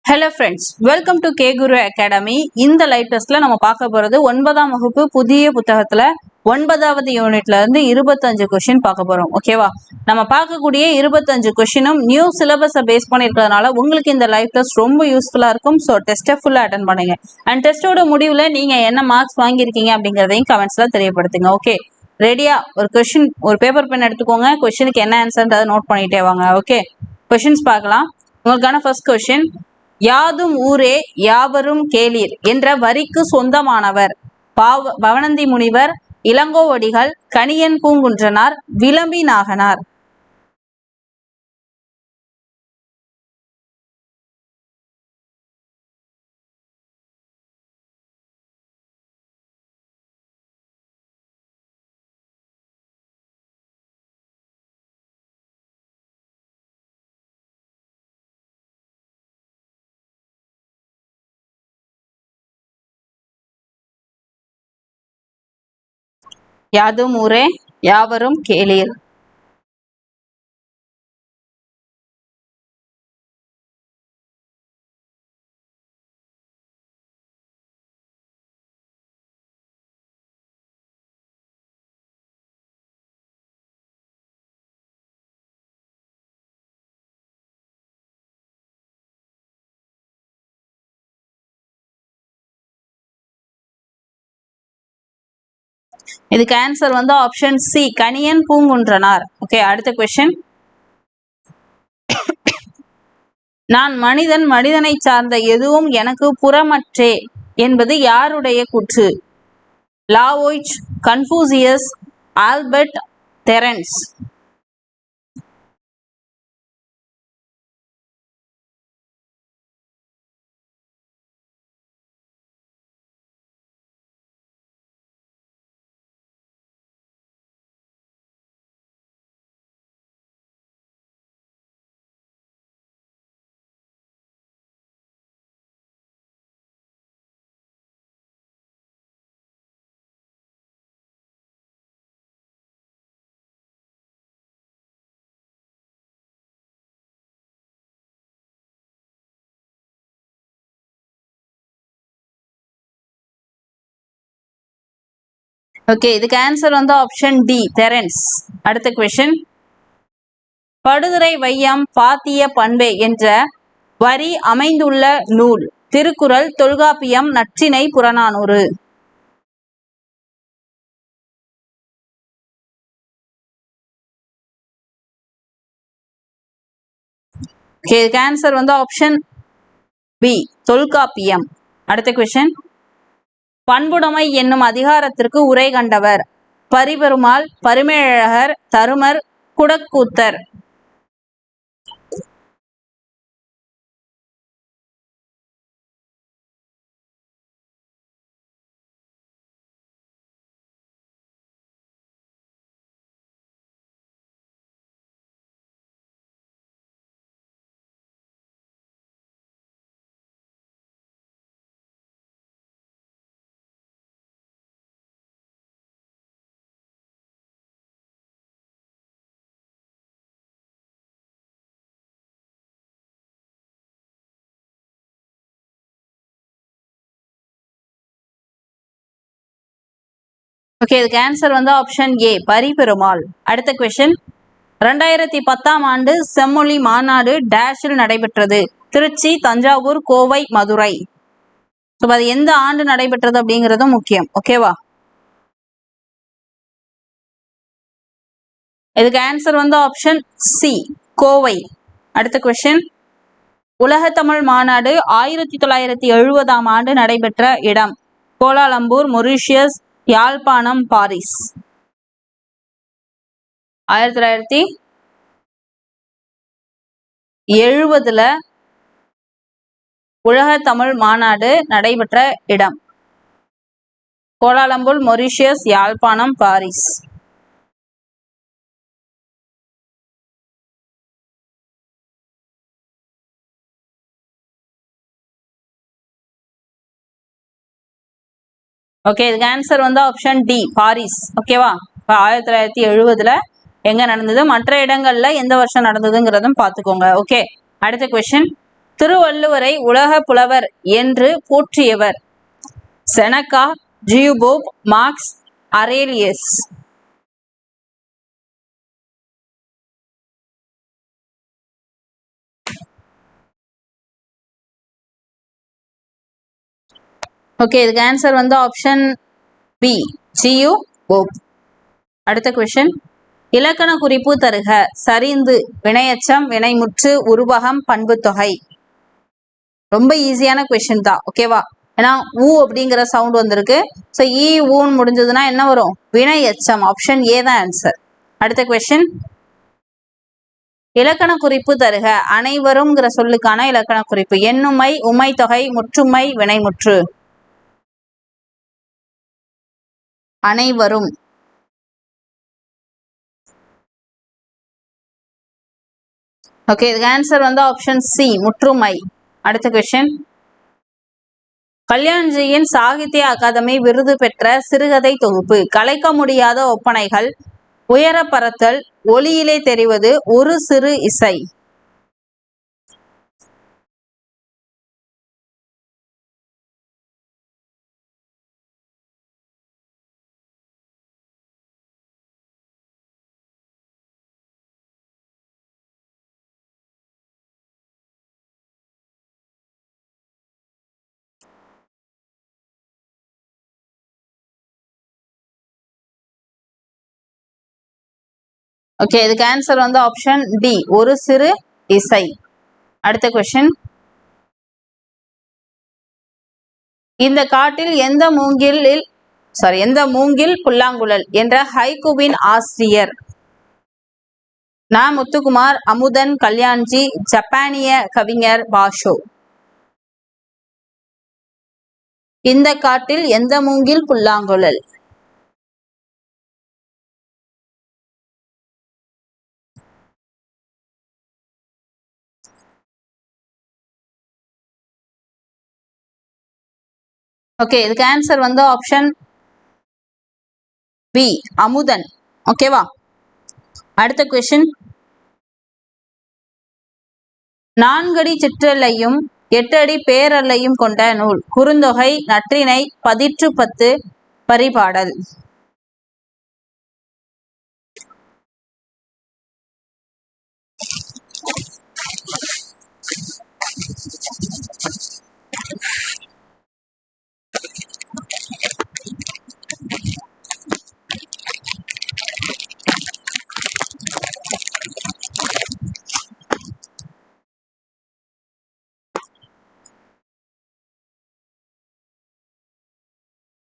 Hello friends, welcome to K Guru academy. இந்த live டெஸ்ட்ல நம்ம பார்க்க போறது 9ஆம் வகுப்பு புதிய புத்தகத்துல 9வது யூனிட்ல இருந்து 25 கொஸ்டின் பார்க்க போறோம். ஓகேவா? நம்ம பார்க்கக்கூடிய 25 கொஸ்டினும் நியூ சிலபஸை பேஸ் பண்ணிருக்கிறதுனால உங்களுக்கு இந்த லைவ் டெஸ்ட் ரொம்ப யூஸ்ஃபுல்லா இருக்கும். ஸோ டெஸ்ட்டை ஃபுல்லா அட்டன் பண்ணுங்க. அண்ட் டெஸ்டோட முடிவுல நீங்க என்ன மார்க்ஸ் வாங்கியிருக்கீங்க அப்படிங்கிறதையும் கமெண்ட்ஸ்ல தெரியப்படுத்துங்க. ஓகே, ரெடியா? ஒரு கொஸ்டின், ஒரு பேப்பர் பென் எடுத்துக்கோங்க. கொஸ்டினுக்கு என்ன ஆன்சர் நோட் பண்ணிட்டே வாங்க. ஓகே, கொஸ்டின்ஸ் பார்க்கலாம். உங்களுக்கான ஃபர்ஸ்ட் கொஸ்டின், யாதும் ஊரே யாவரும் கேளீர் என்ற வரிக்கு சொந்தமானவர் பவணந்தி முனிவர், இளங்கோவடிகள், கணியன் பூங்குன்றனார், விளம்பி நாகனார். யாதும் ஊரே யாவரும் கேளீர். இதுக்கு answer option C, Kaniyan Poongundranar. Okay, அடுத்த கொஸ்டின், நான் மனிதன், மனிதனை சார்ந்த எதுவும் எனக்கு புறமற்றே என்பது யாருடைய கூற்று? லாவோய்ச், கன்ஃபூசியஸ், ஆல்பர்ட், தெரன்ஸ். ஓகே, இதுக்கு ஆன்சர் ஆப்ஷன் டி, தெரன்ஸ். அடுத்த கொஸ்டின், படுதுறை வையம் பாத்திய பண்பே என்ற வரி அமைந்துள்ள நூல்? திருக்குறள், தொல்காப்பியம், நற்றிணை, புறநானூறு. ஓகே, இதுக்கு ஆன்சர் ஆப்ஷன் பி, தொல்காப்பியம். அடுத்த கொஸ்டின், பண்புடைமை என்னும் அதிகாரத்திற்கு உரை கண்டவர்? பரிபெருமாள், பரிமேழகர், தருமர், குடக்கூத்தர். ஓகே, இதுக்கு ஆன்சர் ஆப்ஷன் ஏ, பரிபெருமாள். அடுத்த கொஸ்டின், 2010ஆம் ஆண்டு செம்மொழி மாநாடு டேஷில் நடைபெற்றது? திருச்சி, தஞ்சாவூர், கோவை, மதுரை. அது எந்த ஆண்டு நடைபெற்றது அப்படிங்கிறதும் முக்கியம். ஓகேவா? இதுக்கு ஆன்சர் ஆப்ஷன் சி, கோவை. அடுத்த கொஸ்டின், உலக தமிழ் மாநாடு 1970ஆம் ஆண்டு நடைபெற்ற இடம்? Kuala Lumpur, Mauritius, Jaffna, Paris. 1970ல உலக தமிழ் மாநாடு நடைபெற்ற இடம்? Kuala Lumpur, Mauritius, Jaffna, Paris. Okay, இதுக்கு ஆன்சர் ஆப்ஷன் டி, பாரிஸ். ஓகேவா? 1970ல எங்க நடந்தது, மற்ற இடங்கள்ல எந்த வருஷம் நடந்ததுங்கிறதும் பார்த்துக்கோங்க. ஓகே, அடுத்த கொஸ்டின், திருவள்ளுவரை உலக புலவர் என்று போற்றியவர்? செனக்கா, ஜியூபோப், மார்க்ஸ், அரேலியஸ். ஓகே, இதுக்கு ஆன்சர் வந்து ஆப்ஷன் பி, ஜியூபோப். அடுத்த கொஸ்டின், இலக்கண குறிப்பு தருக. சரிந்து, வினையச்சம், வினைமுற்று, உருவகம், பண்புத்தொகை. ரொம்ப ஈஸியான கொஸ்டின் தான், ஓகேவா? ஏன்னா ஊ அப்படிங்கிற சவுண்ட் வந்திருக்கு. ஸோ ஈ ஊன்னு முடிஞ்சதுன்னா என்ன வரும்? வினையச்சம். ஆப்ஷன் ஏ தான் ஆன்சர். அடுத்த கொஸ்டின், இலக்கண குறிப்பு தருக. அனைவரும்ங்கிற சொல்லுக்கான இலக்கண குறிப்பு. எண்ணுமை, உமை தொகை, முற்றுமை, வினைமுற்று. அனைவரும். ஓகே, இதுக்கு ஆன்சர் வந்து ஆப்ஷன் சி, முற்றுமை. அடுத்த கொஸ்டின், கல்யாண்ஜியின் சாகித்ய அகாதமி விருது பெற்ற சிறுகதை தொகுப்பு. கலைக்க முடியாத ஒப்பனைகள், உயர பறத்தல், ஒளியிலே தெரிவது, ஒரு சிறு இசை. ஓகே, இதுக்கு ஆன்சர் வந்து ஆப்ஷன் டி, ஒரு சிறு இசை. அடுத்த கொஸ்டின், இந்த காட்டில் எந்த மூங்கில் புல்லாங்குழல் என்ற ஹைக்கூவின் ஆசிரியர்? நா. முத்துக்குமார், அமுதன், கல்யாண்ஜி, ஜப்பானிய கவிஞர் பாஷோ. இந்த காட்டில் எந்த மூங்கில் புல்லாங்குழல்? ஓகே, இதுக்கு ஆன்சர் வந்து ஆப்ஷன் பி, அமுதன். ஓகேவா? அடுத்த கொஸ்டின், 4 அடி சிற்றலையும் 8 அடி பேரல்லையும் கொண்ட நூல். குறுந்தொகை, நற்றிணை, பதிற்று பத்து, பரிபாடல்.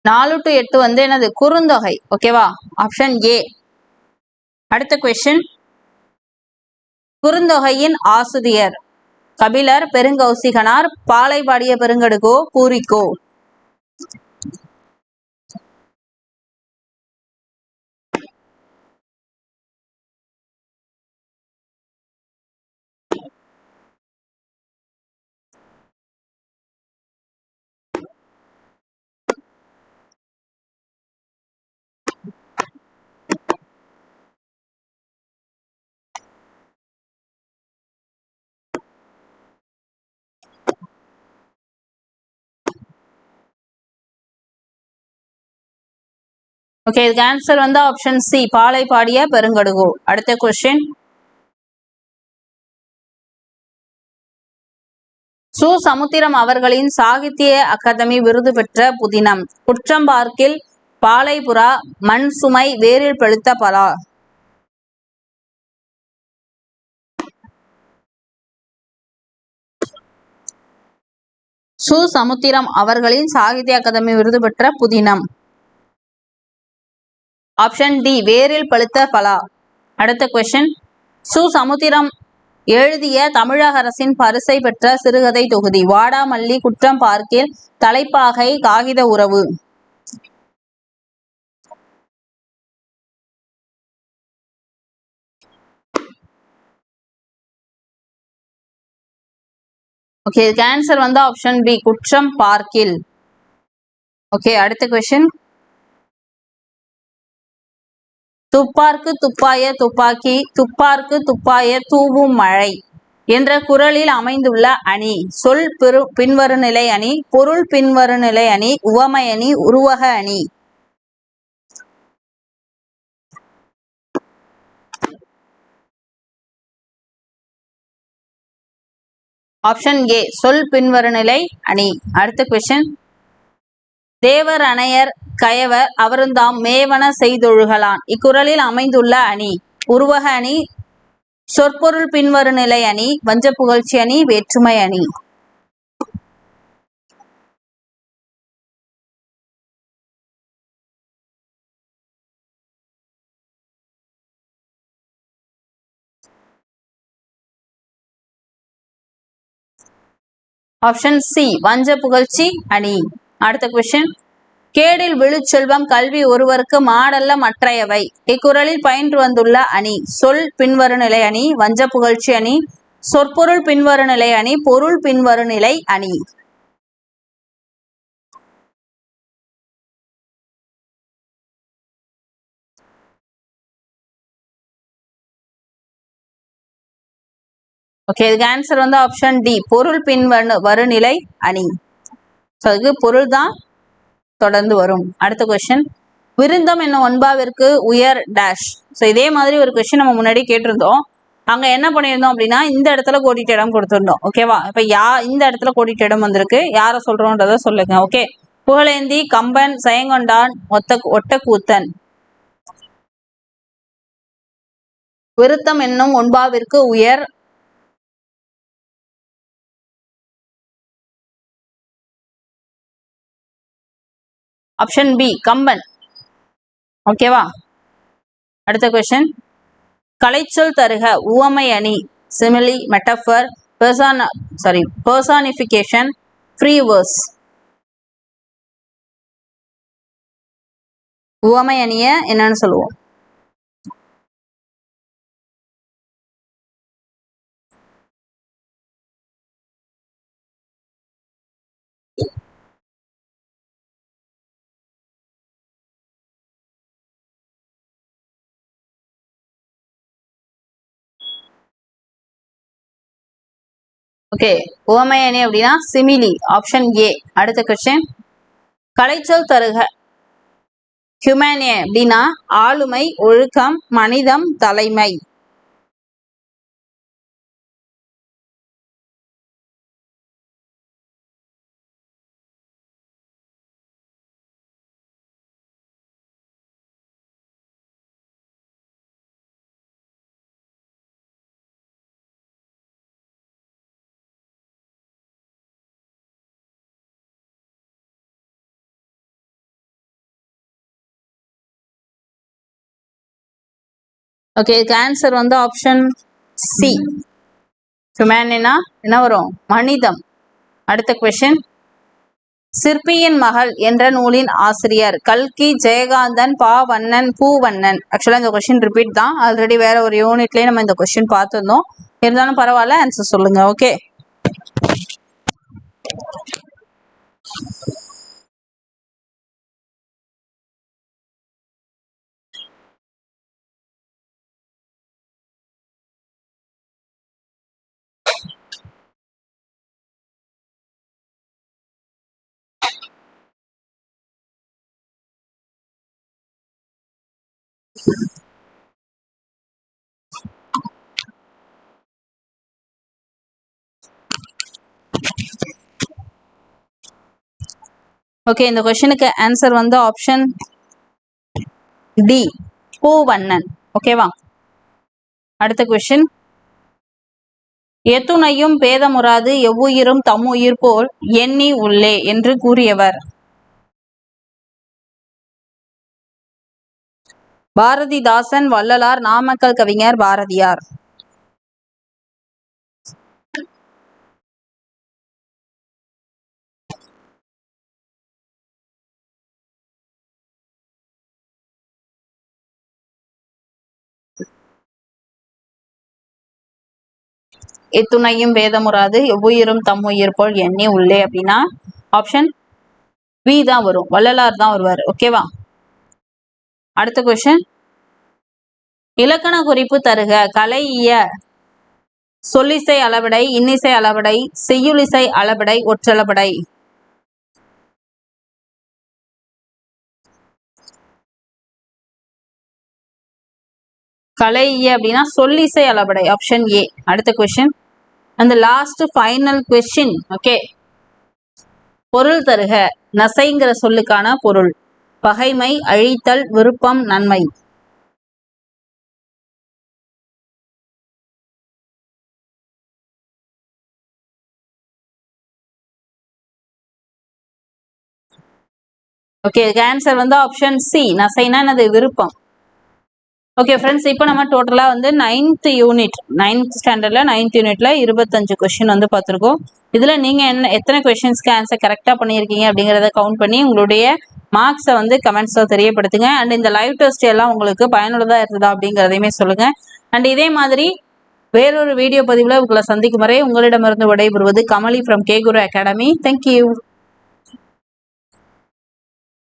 நாலு டு 8 வந்து என்னது? குறுந்தொகை. ஓகேவா? Option A. அடுத்த கொஸ்டின், குறுந்தொகையின் ஆசிரியர்? கபிலர், பெருங்கௌசிகனார், பாலை பாடிய பெருங்கடுகோ, பூரிக்கோ. ஓகே, இதுக்கு ஆன்சர் வந்து ஆப்ஷன் சி, பாலை பாடிய பெருங்கடுகோ. அடுத்த கொஸ்டின், சு. சமுத்திரம் அவர்களின் சாகித்ய அகாதமி விருது பெற்ற புதினம். குற்றம்பார்க்கில், பாலைபுறா, மண் சுமை, வேரில் பழுத்த பலா. சு. சமுத்திரம் அவர்களின் சாகித்ய அகாதமி விருது பெற்ற புதினம். ஆப்ஷன் டி, வேரில் பழுத்த பலா. அடுத்த கொஸ்டின், சு. சமுத்திரம் எழுதிய தமிழக அரசின் பரிசை பெற்ற சிறுகதை தொகுதி. வாடாமல்லி, குற்றம் பார்க்கில், தலைப்பாகை, காகித உறவு. ஓகே, இதுக்கு ஆன்சர் வந்து ஆப்ஷன் பி, குற்றம் பார்க்கில். ஓகே, அடுத்த கொஸ்டின், துப்பார்க்கு துப்பாய துப்பாக்கி, துப்பார்க்கு துப்பாய தூவும் மழை. என்ற குறளில் அமைந்துள்ள அணி. சொல் பின்வருநிலை அணி, பொருள் பின்வருநிலை அணி, உவமை அணி, உருவக அணி. ஆப்ஷன் ஏ சொல் பின்வருநிலை அணி. அடுத்த கொஸ்டின், தேவர் அணையர் கயவர் அவருந்தாம் மேவன செய்தொழுகலான் இக்குறளில் அமைந்துள்ள அணி. உருவக அணி, சொற்பொருள் பின்வருநிலை அணி, வஞ்ச புகழ்ச்சி அணி, வேற்றுமை அணி. ஆப்ஷன் சி வஞ்ச புகழ்ச்சி அணி. அடுத்த கொஸ்டின், கேடில் விழுச்செல்வம் கல்வி ஒருவருக்கு மாடல்ல மற்றையவை இக்குறளில் பயின்று வந்துள்ள அணி. சொல் பின்வருநிலை அணி, வஞ்ச புகழ்ச்சி அணி, சொற்பொருள் பின்வருநிலை அணி, பொருள் பின்வருநிலை அணி. ஓகே, இதுக்கு ஆன்சர் வந்து ஆப்ஷன் டி பொருள் பின்வருநிலை அணி. ஸோ அதுக்கு பொருள் தான் தொடர்ந்து வரும். அடுத்த கொஸ்டின், விருந்தம் என்னும் ஒன்பாவிற்கு உயர் டேஷ். ஸோ இதே மாதிரி ஒரு கொஸ்டின் நம்ம முன்னாடி கேட்டிருந்தோம். அங்க என்ன பண்ணியிருந்தோம் அப்படின்னா இந்த இடத்துல கோடிட்ட இடம் கொடுத்துருந்தோம். ஓகேவா? இப்ப இந்த இடத்துல கோடிட்ட இடம் வந்திருக்கு, யாரை சொல்றோன்றத சொல்லுங்க. ஓகே, புகழேந்தி, கம்பன், செயங்கொண்டான், ஒட்டக்கூத்தன். விருத்தம் என்னும் ஒன்பாவிற்கு உயர் ஆப்ஷன் பி கம்பன். ஓகேவா? அடுத்த கொஸ்டின், கலைச்சொல் தருக உவமை அணி, சிமிலி, மெட்டஃபர், பர்சானிஃபிகேஷன், ஃப்ரீ வேர்ஸ். உவமை அணிய என்னன்னு சொல்லுவோம்? ஓகே, உவமை அணி அப்படின்னா சிமிலி, ஆப்ஷன் ஏ. அடுத்த கொஸ்டின், கலைச்சொல் தருக ஹியூமனே அப்படின்னா ஆளுமை, ஒழுக்கம், மனிதம், தலைமை. ஓகே, இதுக்கு ஆன்சர் வந்து ஆப்ஷன் சி ஹியூமனினா என்ன வரும்? மனிதம். அடுத்த கொஸ்டின், சிற்பியின் மகள் என்ற நூலின் ஆசிரியர் கல்கி, ஜெயகாந்தன், பாவண்ணன், பூவண்ணன். ஆக்சுவலா இந்த கொஸ்டின் ரிப்பீட் தான், ஆல்ரெடி வேற ஒரு யூனிட்லயே நம்ம இந்த கொஸ்டின் பார்த்துருந்தோம். இருந்தாலும் பரவாயில்ல, ஆன்சர் சொல்லுங்க. ஓகே, ஓகே, இந்த கொஸ்டினுக்கு ஆன்சர் வந்து ஆப்ஷன் டி பூவண்ணன். ஓகேவா? அடுத்த கொஸ்டின், எத்துணையும் பேதமுறாது எவ்வுயிரும் தம்முயிர் போல் எண்ணி உள்ளே என்று கூறியவர். பாரதிதாசன், வள்ளலார், நாமக்கல் கவிஞர் பாரதியார். எத்துணையும் வேதமுறாது எவ்வுயிரும் தம்முயிர் போல் எண்ணி உள்ளே அப்படின்னா ஆப்ஷன் பி தான் வரும், வள்ளலார் தான் வருவார். ஓகேவா? அடுத்த கொஸ்டின், இலக்கண குறிப்பு தருக கலையிய சொல்லிசை அளபடை, இன்னிசை அளபடை, செய்யுளிசை அளபடை, ஒற்றளபடை. கலை அப்படின்னா சொல்லிசை அளபடை, ஆப்ஷன் ஏ. அடுத்த கொஸ்டின், அந்த லாஸ்ட் ஃபைனல் கொஸ்டின். ஓகே, பொருள் தருக. நசைங்கிற சொல்லுக்கான பொருள். பகைமை, அழித்தல், விருப்பம், நன்மை. ஓகே, ஆன்சர் வந்து ஆப்ஷன் சி. நசைனா என்னது? விருப்பம். ஓகே ஃப்ரெண்ட்ஸ், இப்போ நம்ம டோட்டலாக வந்து 9th யூனிட் 9th ஸ்டாண்டர்டில் 9th யூனிட்ல 25 கொஸ்டின் வந்து பார்த்துருக்கோம். இதில் நீங்கள் எத்தனை கொஸ்டின்ஸ்க்கு ஆன்சர் கரெக்டாக பண்ணியிருக்கீங்க அப்படிங்கிறத கவுண்ட் பண்ணி உங்களுடைய மார்க்ஸை வந்து கமெண்ட்ஸில் தெரியப்படுத்துங்க. அண்ட் இந்த லைவ் டெஸ்ட் எல்லாம் உங்களுக்கு பயனுள்ளதாக இருந்ததா அப்படிங்கிறதையுமே சொல்லுங்கள். அண்ட் இதே மாதிரி வேறொரு வீடியோ பதிவில் உங்களை சந்திக்கும் வரை உங்களிடமிருந்து விடைபெறுவது Kamali from K Guru academy. Thank you.